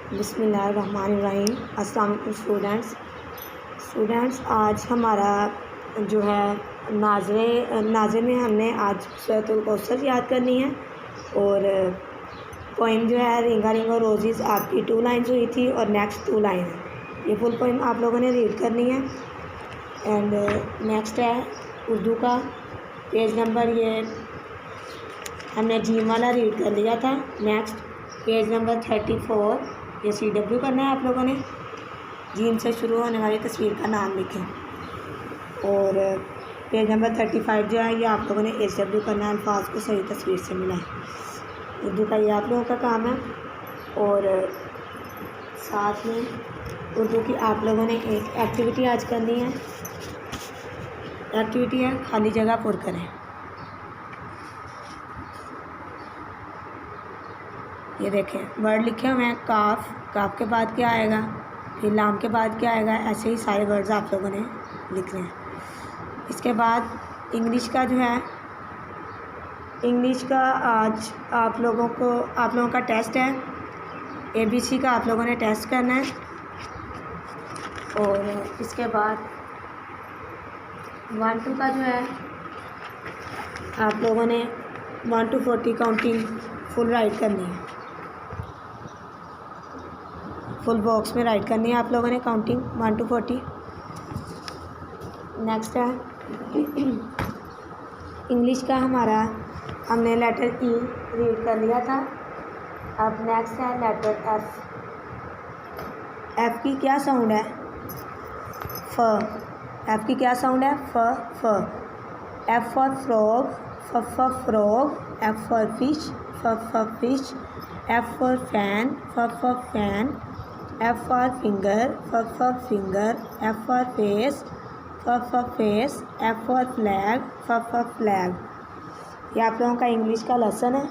बिस्मिल्लाहिर्रहमानिर्रहीम। अस्सलाम वालेकुम स्टूडेंट्स, आज हमारा जो है नाज़े में हमने आज सूरतुल कौसर याद करनी है। और पोइम जो है रिंगा रिंगा रोज़िस आपकी 2 लाइन्स हुई थी और नेक्स्ट 2 लाइन है। ये फुल पोइम आप लोगों ने रीड करनी है। एंड नेक्स्ट है उर्दू का पेज नंबर, ये हमने जीम वाला रीड कर लिया था। नेक्स्ट पेज नंबर 34, ये CW करना है आप लोगों ने। जीम से शुरू होने वाली तस्वीर का नाम लिखें। और पेज नंबर 35 जो है ये आप लोगों ने HW करना है, अल्फाज को सही तस्वीर से मिलाएं। उर्दू का ये आप लोगों का काम है। और साथ में उर्दू की आप लोगों ने एक एक्टिविटी आज करनी है। एक्टिविटी है खाली जगह पुर करें। ये देखें वर्ड लिखे हुए हैं, काफ, काफ के बाद क्या आएगा, फिर लाम के बाद क्या आएगा, ऐसे ही सारे वर्ड्स आप लोगों ने लिखने हैं। इसके बाद इंग्लिश का जो है, इंग्लिश का आज आप लोगों का टेस्ट है। ABC का आप लोगों ने टेस्ट करना है। और इसके बाद 1-2 का जो है आप लोगों ने 1 to 40 काउंटिंग फुल राइट करनी है, फुल बॉक्स में राइट करनी है आप लोगों ने काउंटिंग 1 to 40। नेक्स्ट है इंग्लिश का हमारा, हमने लेटर E रीड कर लिया था। अब नेक्स्ट है लेटर F। F की क्या साउंड है, फ। F की क्या साउंड है, फ। F फॉर फ्रॉग, फ फ्रॉग। F फॉर फिश, फ फिश। F फॉर फैन, फ फैन। F फॉर फिंगर, फ फिंगर। F फॉर फेस, फ फेस। F फॉर फ्लैग, फ फ्लैग। ये आप लोगों का इंग्लिश का लेसन है।